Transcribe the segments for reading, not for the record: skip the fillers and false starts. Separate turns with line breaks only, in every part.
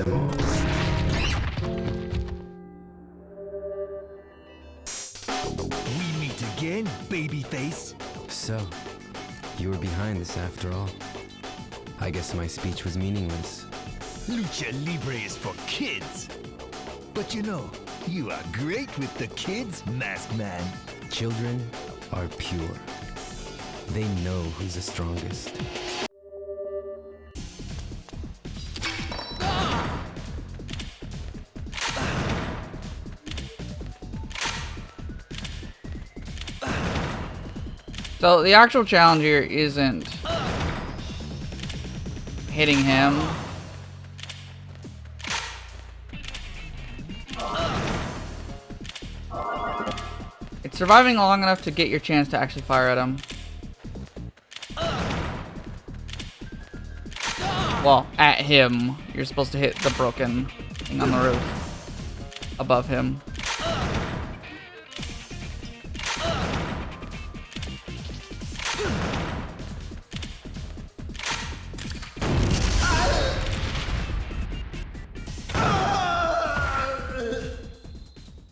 them all.
We meet again, babyface.
So, you were behind this after all. I guess my speech was meaningless.
Lucha Libre is for kids. But you know, you are great with the kids, Masked Man.
Children are pure. They know who's the strongest.
So the actual challenge here isn't hitting him. It's surviving long enough to get your chance to actually fire at him. Well, at him. You're supposed to hit the broken thing on the roof above him.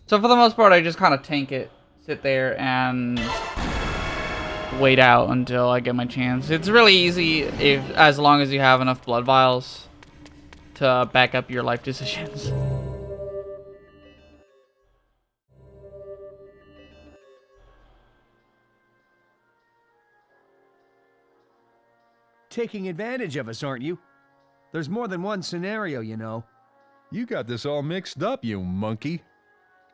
So for the most part, I just kind of tank it, sit there, and wait out until I get my chance. It's really easy as long as you have enough blood vials to back up your life decisions.
Taking advantage of us, aren't you? There's more than one scenario, you know.
You got this all mixed up, you monkey.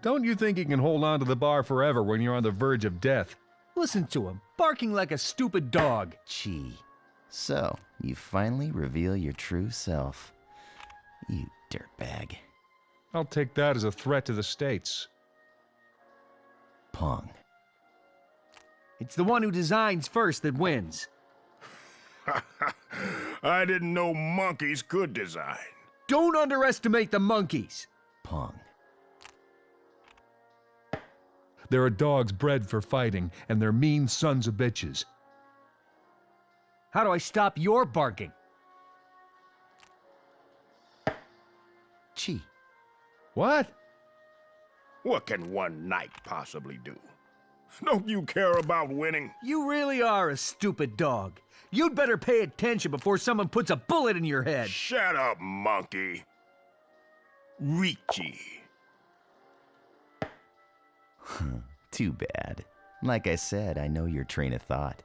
Don't you think you can hold on to the bar forever when you're on the verge of death?
Listen to him, barking like a stupid dog.
Gee. So, you finally reveal your true self. You dirtbag.
I'll take that as a threat to the States.
Pong.
It's the one who designs first that wins.
I didn't know monkeys could design.
Don't underestimate the monkeys.
Pong.
There are dogs bred for fighting, and they're mean sons of bitches.
How do I stop your barking?
Chi.
What?
What can one knight possibly do? Don't you care about winning?
You really are a stupid dog. You'd better pay attention before someone puts a bullet in your head.
Shut up, monkey. Richie.
Too bad. Like I said, I know your train of thought.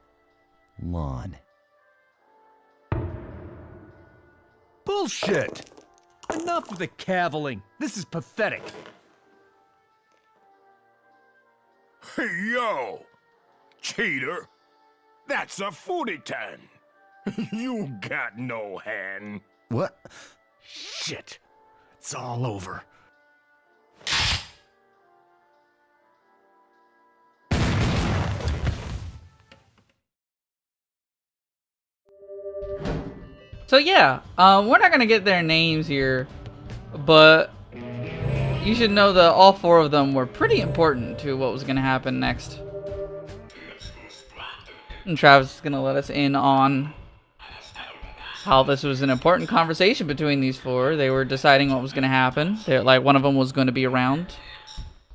Lawn.
Bullshit! Enough of the caviling. This is pathetic.
Hey, yo! Cheater! That's a footy-tan! You got no hand.
What?
Shit. It's all over.
So yeah, we're not gonna get their names here, but you should know that all four of them were pretty important to what was gonna happen next. And Travis is gonna let us in on how this was an important conversation between these four. They were deciding what was gonna happen. They're like, one of them was gonna be around,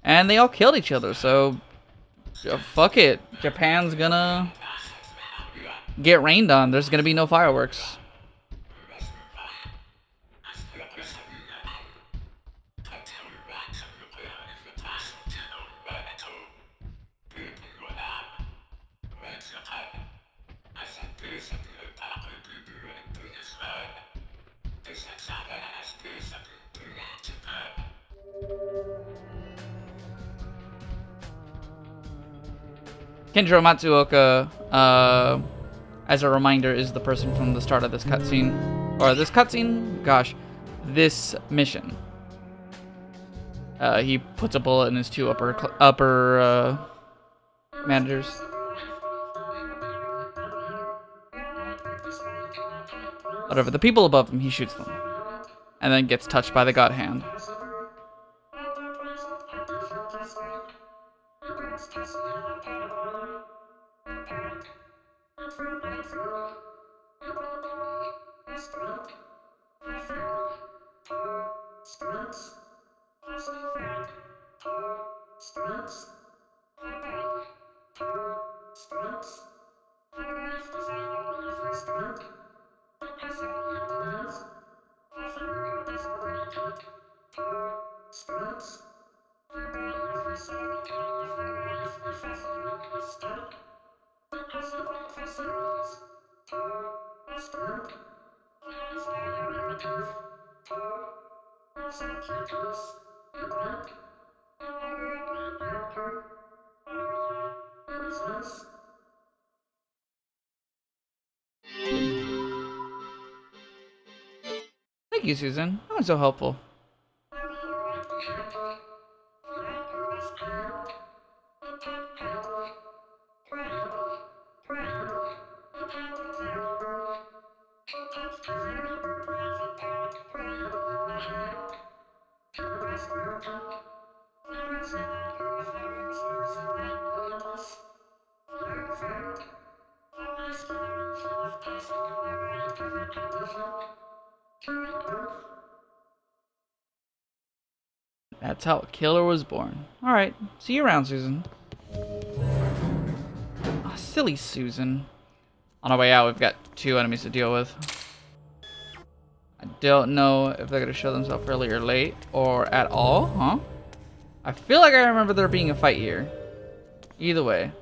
and they all killed each other. So fuck it, Japan's gonna get rained on. There's gonna be no fireworks. Kenjiro Matsuoka, as a reminder, is the person from the start of this cutscene. Or this cutscene? Gosh. This mission. He puts a bullet in his two upper managers. Whatever, the people above him, he shoots them. And then gets touched by the God Hand. Thank you, Susan. That was so helpful. That's how a killer was born. Alright, see you around, Susan. Oh, silly Susan. On our way out, we've got 2 enemies to deal with. I don't know if they're going to show themselves early or late, or at all, huh? I feel like I remember there being a fight here. Either way.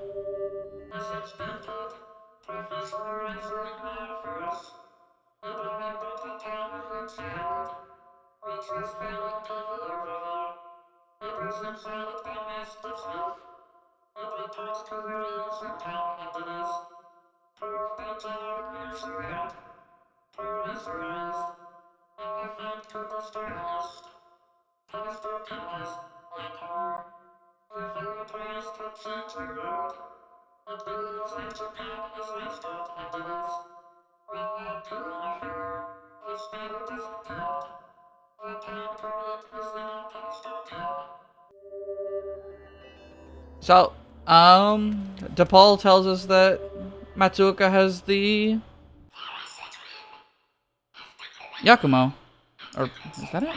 So, DePaul tells us that Matsuoka has the Yakumo. Or, is that it?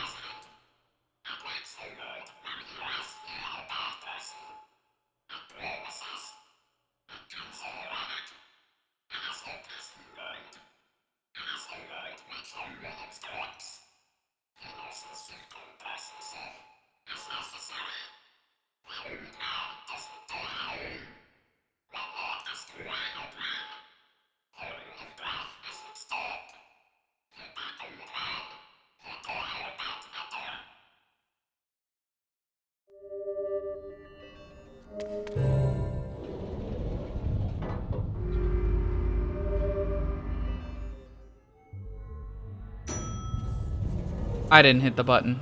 I didn't hit the button.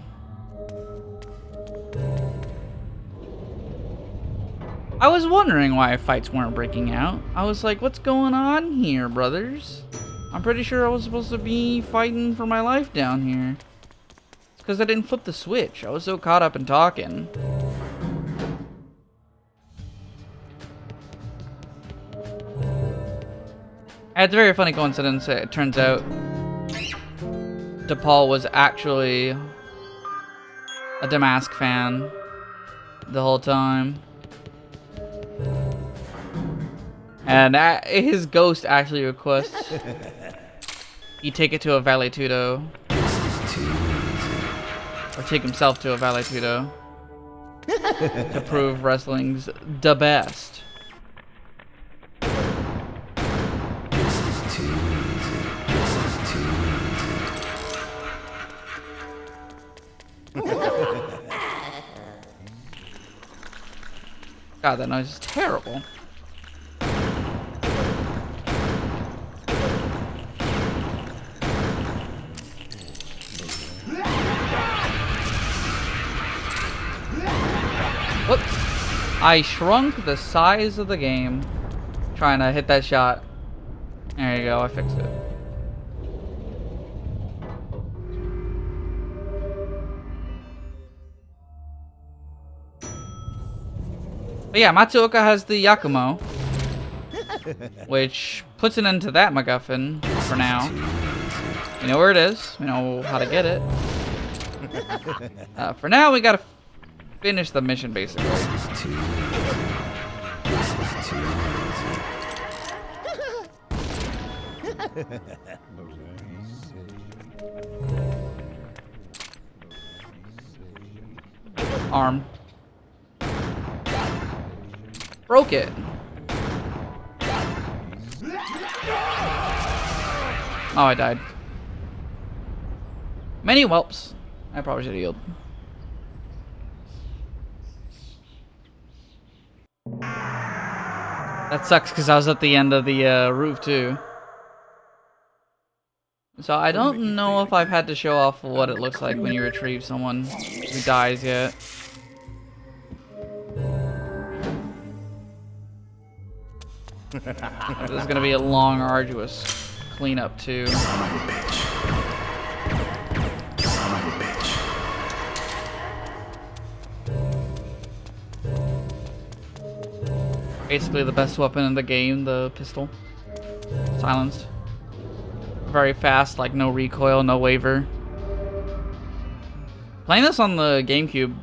I was wondering why fights weren't breaking out. I was like, what's going on here, brothers? I'm pretty sure I was supposed to be fighting for my life down here. It's because I didn't flip the switch. I was so caught up in talking. It's a very funny coincidence. It turns out DePaul was actually a Damask fan the whole time. And his ghost actually requests you take it to a Vale Tudo. Or take himself to a Vale Tudo. To prove wrestling's the best. God, that noise is terrible. Whoops. I shrunk the size of the game trying to hit that shot. There you go, I fixed it. But yeah, Matsuoka has the Yakumo, which puts an end to that MacGuffin for now. We know where it is. We know how to get it. For now, we gotta finish the mission, basically. Arm. Broke it. Oh, I died. Many whelps. I probably should have healed. That sucks because I was at the end of the roof too. So I don't know if I've had to show off what it looks like when you retrieve someone who dies yet. This is gonna be a long, arduous cleanup too. Basically the best weapon in the game, the pistol. Silenced. Very fast, like no recoil, no waver. Playing this on the GameCube,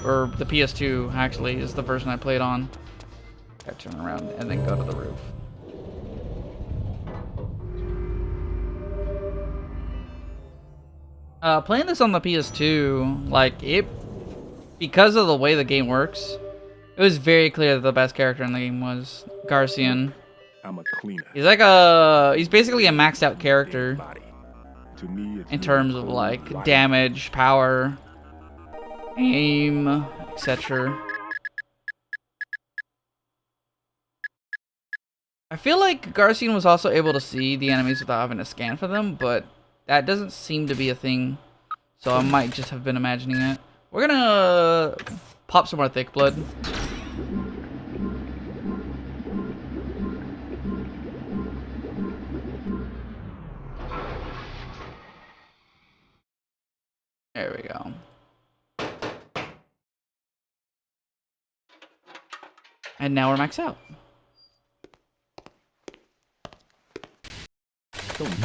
or the PS2 actually, is the version I played on. I turn around and then go to the roof. Playing this on the PS2, like because of the way the game works, it was very clear that the best character in the game was Garcian.
I'm a cleaner.
He's basically a maxed out character
To me, it's
in terms of like damage, power, aim, etc. I feel like Garcian was also able to see the enemies without having to scan for them, but that doesn't seem to be a thing. So I might just have been imagining it. We're gonna pop some more thick blood. There we go. And now we're maxed out.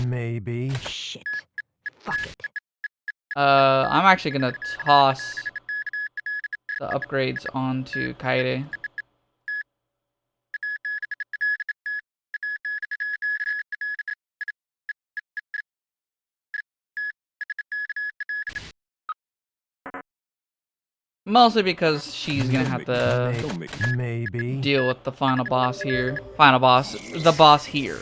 Maybe.
Shit. Fuck it.
I'm actually gonna toss the upgrades onto Kaede. Mostly because she's gonna have to
Maybe.
deal with the final boss here. Final boss, the boss here.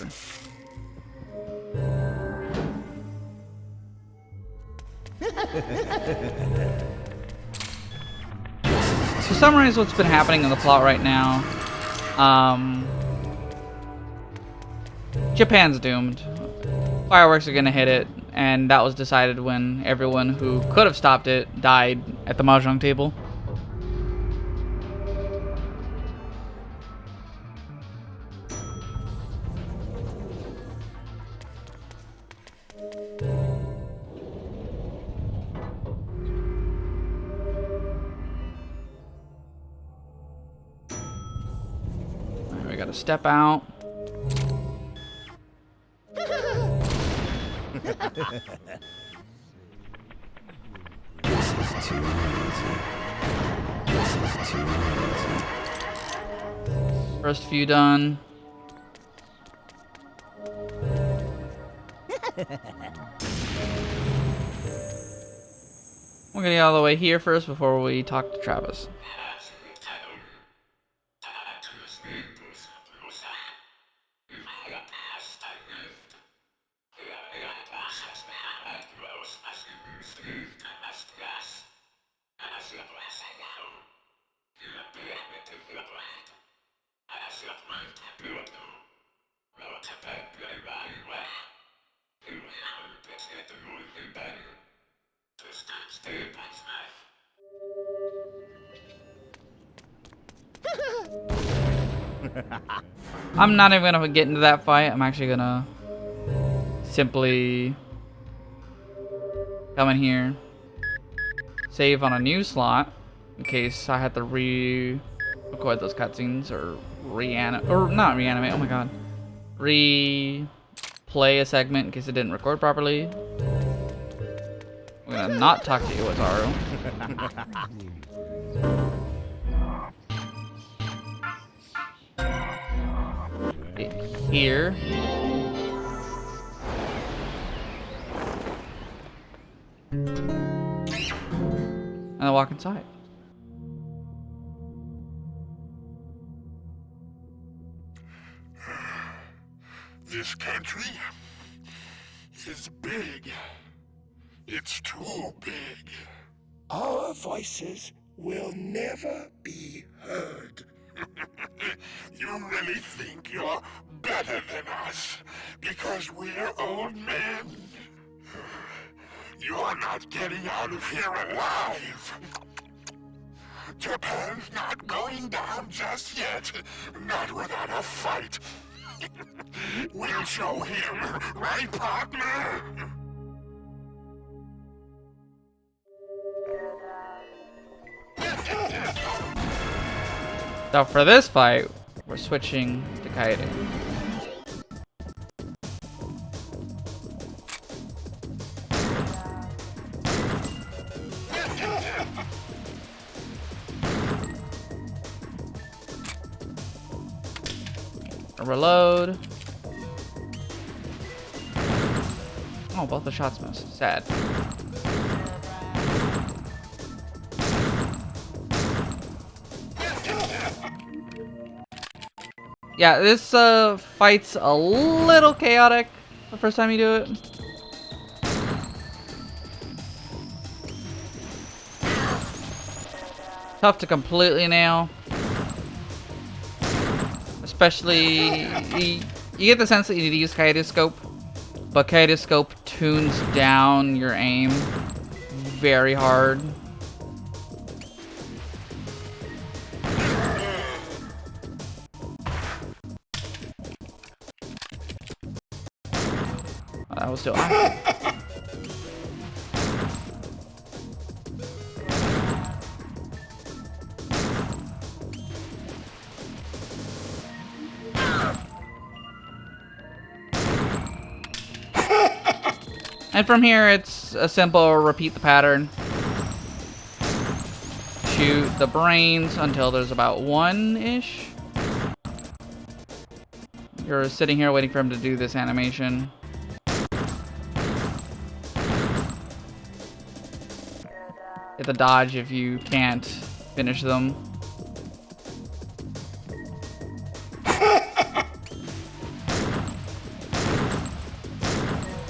To summarize what's been happening in the plot right now, Japan's doomed. Fireworks are gonna hit it, and that was decided when everyone who could have stopped it died at the mahjong table. Alright, we gotta step out.
This is too easy. This is too easy.
First few done. We're gonna get all the way here first before we talk to Travis. I'm not even gonna get into that fight. I'm actually gonna simply come in here, save on a new slot in case I had to re-record those cutscenes or not reanimate. Oh my god, replay a segment in case it didn't record properly. We're gonna not talk to Iwataru. Here. And I walk inside.
This country is big. It's too big.
Our voices will never be heard.
You really think you're better than us because we're old men? You're not getting out of here alive. Japan's not going down just yet. Not without a fight. We'll show him, right, partner?
So for this fight, we're switching to Kaede. Reload. Oh, both the shots missed. Sad. Yeah, this fight's a little chaotic the first time you do it. Tough to completely nail. Especially, you get the sense that you need to use Kaleidoscope, but Kaleidoscope tunes down your aim very hard. Oh, that was still on. And from here, it's a simple repeat the pattern. Shoot the brains until there's about one-ish. You're sitting here waiting for him to do this animation. Hit the dodge if you can't finish them.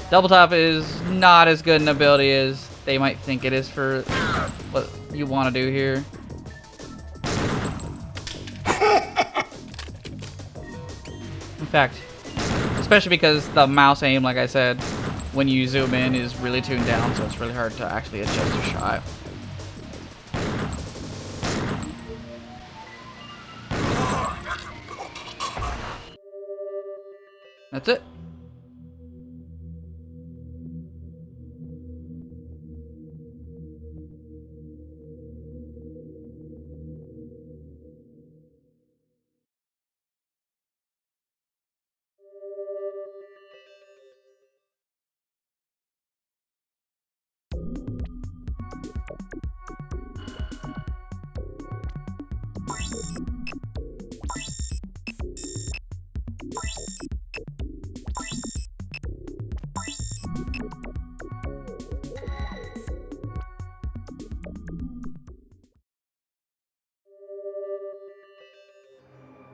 Double tap is not as good an ability as they might think it is for what you want to do here. In fact, especially because the mouse aim, like I said, when you zoom in is really tuned down, so it's really hard to actually adjust your shot. That's it.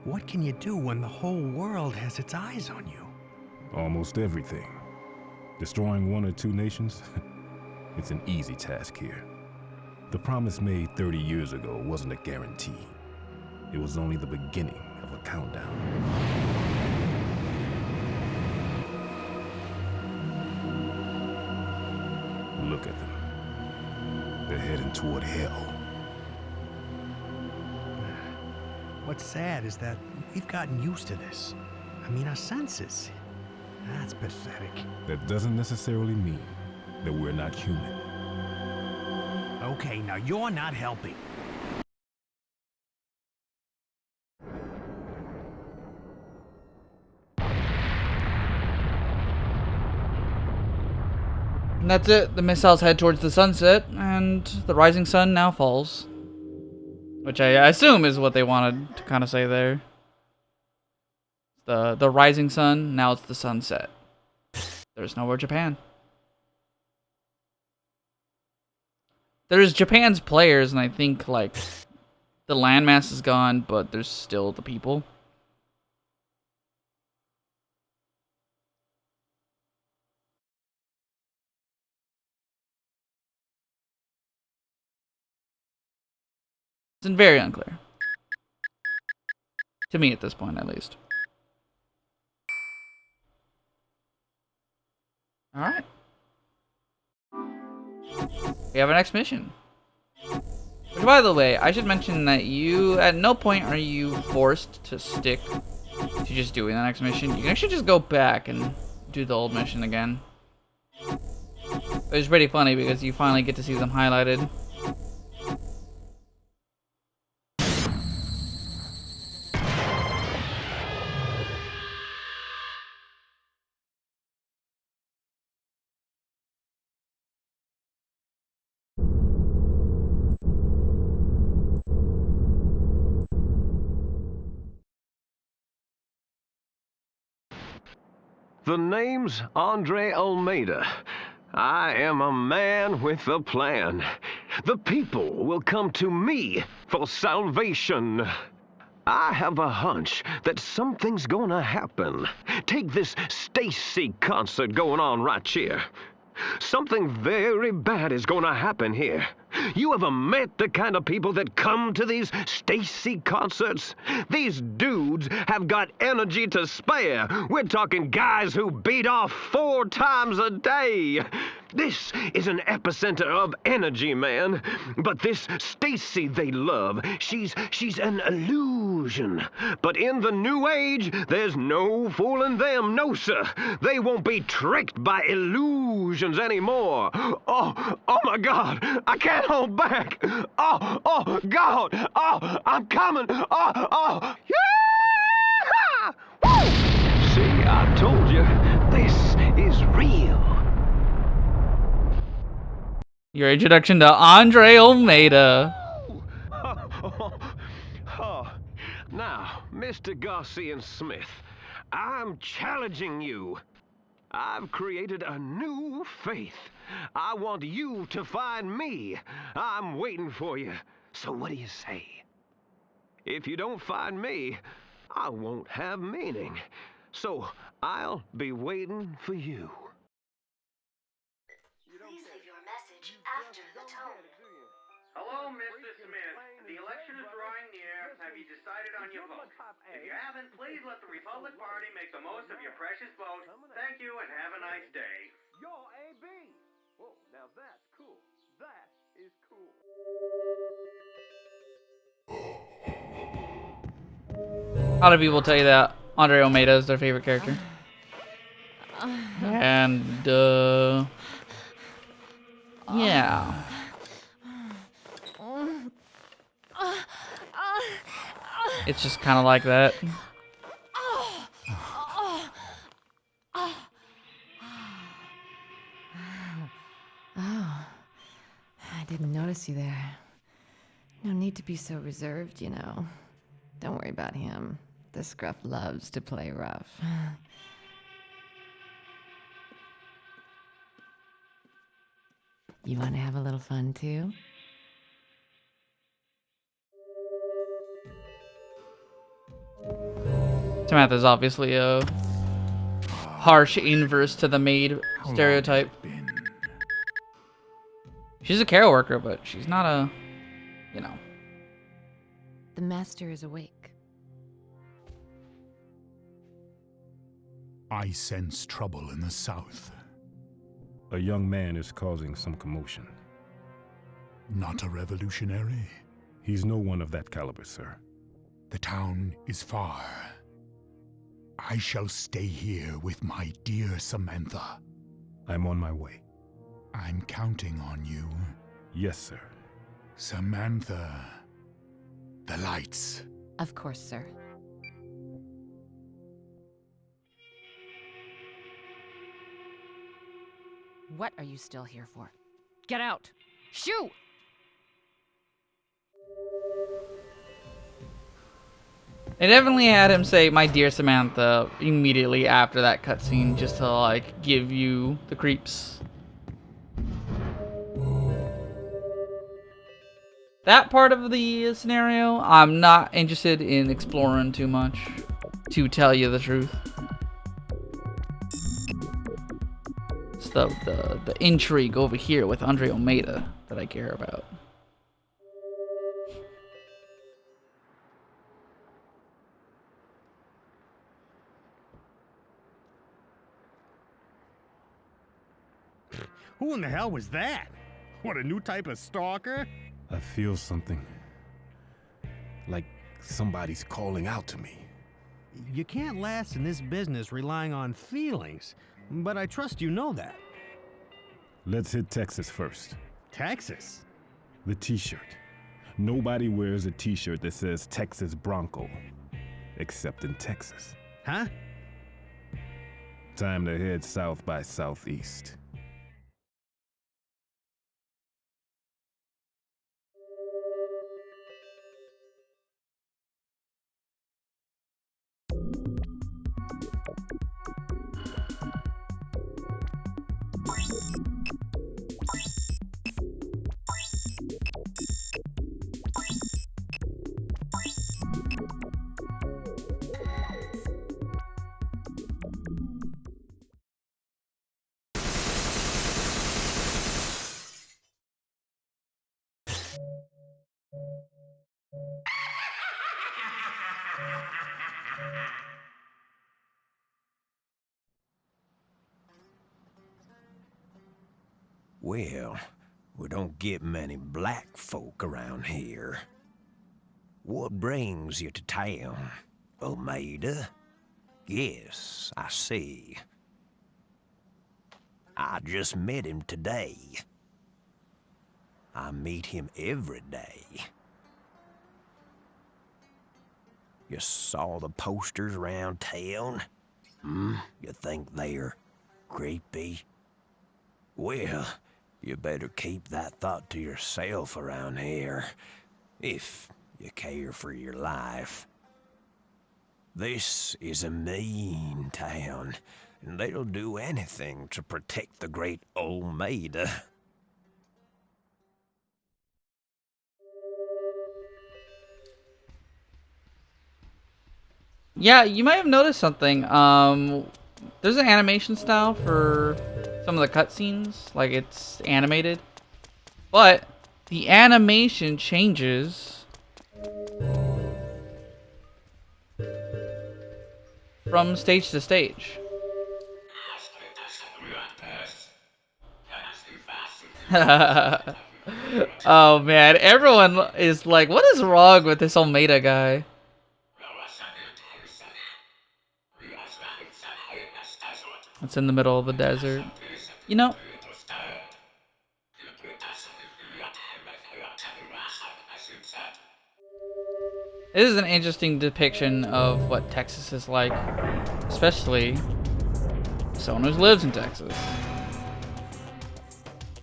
What can you do when the whole world has its eyes on you?
Almost everything. Destroying one or two nations? It's an easy task here. The promise made 30 years ago wasn't a guarantee. It was only the beginning of a countdown. Look at them. They're heading toward hell.
What's sad is that we've gotten used to this. I mean, our senses. That's pathetic.
That doesn't necessarily mean that we're not human.
Okay, now you're not helping.
And that's it. The missiles head towards the sunset, and the rising sun now falls. Which I assume is what they wanted to kind of say there. The rising sun, now it's the sunset. There's no more Japan. There's Japan's players, and I think, like, the landmass is gone, but there's still the people. It's very unclear. To me at this point, at least. Alright. We have our next mission. Which, by the way, I should mention that you, at no point are you forced to stick to just doing the next mission. You can actually just go back and do the old mission again. It's pretty funny because you finally get to see them highlighted.
The name's Andrie Ulmeyda. I am a man with a plan. The people will come to me for salvation. I have a hunch that something's gonna happen. Take this Stacy concert going on right here. Something very bad is gonna happen here. You ever met the kind of people that come to these Stacy concerts? These dudes have got energy to spare. We're talking guys who beat off 4 times a day. This is an epicenter of energy, man. But this Stacy they love, she's an illusion. But in the new age, there's no fooling them. No, sir. They won't be tricked by illusions anymore. Oh my God. I can't hold back. Oh, God. Oh, I'm coming. Yeah! Woo! See, I told you, this is real.
Your introduction to Andrie Ulmeyda.
Now, Mr. Garcia Smith, I'm challenging you. I've created a new faith. I want you to find me. I'm waiting for you. So what do you say? If you don't find me, I won't have meaning. So I'll be waiting for you.
Please leave your message after the tone.
Hello, Mr. Smith. The election is drawing near. Have you decided on your vote? If you haven't, please let the Republican Party make the most of your precious vote. Thank you and have a nice day.
You're AB. Oh, now that's cool. That is cool.
A lot of people tell you that Andrie Ulmeyda is their favorite character. And, yeah. It's just kind of like that.
Oh, I didn't notice you there. No need to be so reserved, you know. Don't worry about him. The scruff loves to play rough. You want to have a little fun too?
Samantha's obviously a harsh inverse to the maid stereotype. She's a care worker, but she's not a, you know.
The master is awake.
I sense trouble in the south.
A young man is causing some commotion.
Not a revolutionary?
He's no one of that caliber, sir.
The town is far. I shall stay here with my dear Samantha.
I'm on my way.
I'm counting on you.
Yes, sir.
Samantha. The lights.
Of course, sir. What are you still here for? Get out! Shoo!
They definitely had him say, "My dear Samantha," immediately after that cutscene, just to, like, give you the creeps. That part of the scenario, I'm not interested in exploring too much, to tell you the truth. It's the intrigue over here with Andrie Ulmeyda that I care about.
Who in the hell was that? What, a new type of stalker?
I feel something. Like somebody's calling out to me.
You can't last in this business relying on feelings, but I trust you know that.
Let's hit Texas first.
Texas?
The t-shirt. Nobody wears a t-shirt that says Texas Bronco, except in Texas.
Huh?
Time to head south by southeast.
Well, we don't get many black folk around here. What brings you to town, Ulmeyda? Yes, I see. I just met him today. I meet him every day. You saw the posters around town? You think they're creepy? Well, you better keep that thought to yourself around here, if you care for your life. This is a mean town, and they'll do anything to protect the great Ulmeyda.
Yeah, you might have noticed something. There's an animation style for some of the cutscenes, like it's animated, but the animation changes from stage to stage. Oh man, everyone is like, what is wrong with this Ulmeyda guy? It's in the middle of the desert. You know, this is an interesting depiction of what Texas is like, especially someone who lives in Texas.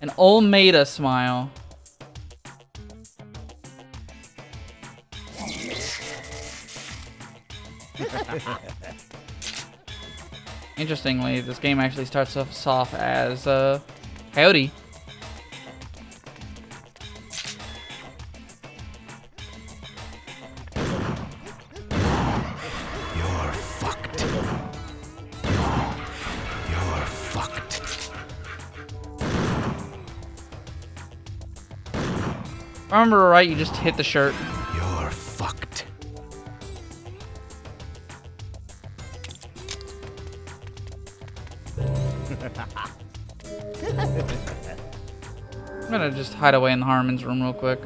An Ulmeyda smile. Interestingly, this game actually starts us off as Coyote.
You're fucked. You're fucked.
If I remember right, you just hit the shirt.
You're fucked.
I'm gonna just hide away in the Harmon's room real quick.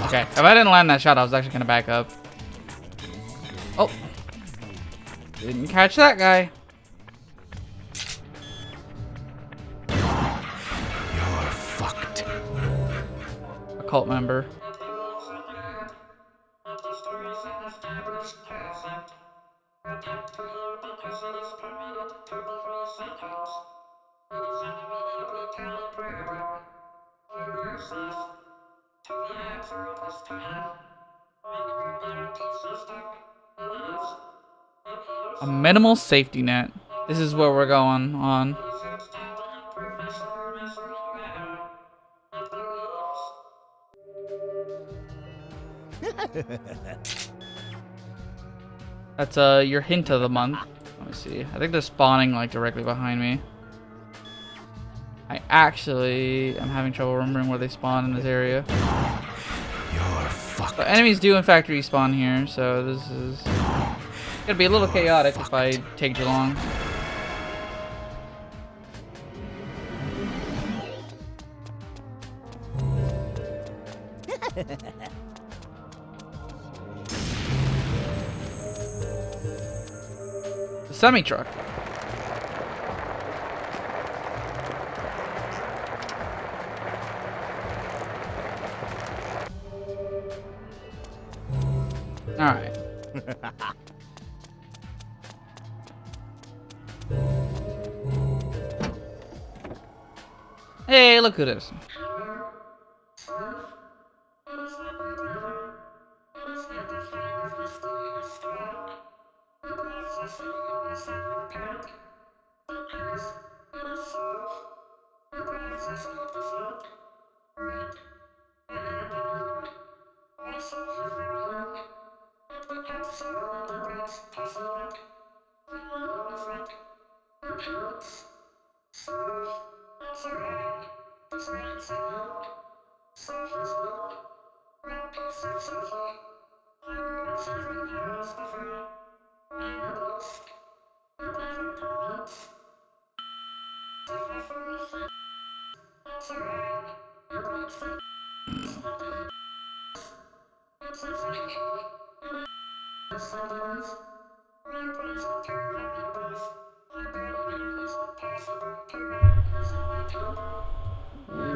Okay, if I didn't land that shot, I was actually gonna back up. Oh, didn't catch that guy.
You're fucked.
A cult member. A minimal safety net. This is what we're going on. That's your hint of the month. Let me see. I think they're spawning like directly behind me. I actually am having trouble remembering where they spawn in this area.
You're fucked.
So enemies do in fact respawn here, so this is gonna be a little chaotic if I take too long. The semi-truck. Alright. Hey, look at this.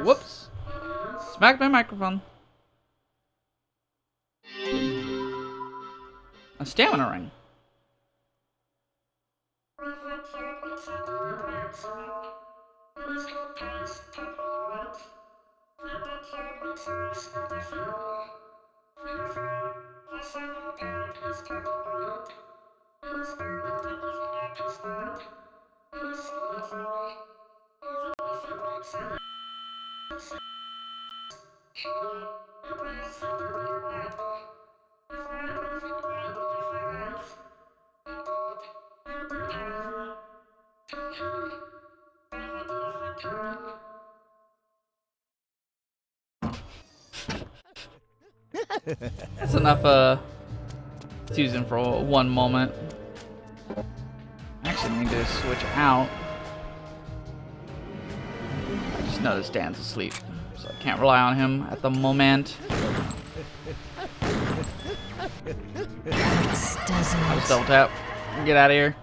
Whoops. Smacked my microphone. A stamina ring. That's enough, Susan, for one moment. I actually need to switch out. I just noticed Dan's asleep, so I can't rely on him at the moment.
This doesn't.
I'll just double tap and get out of here.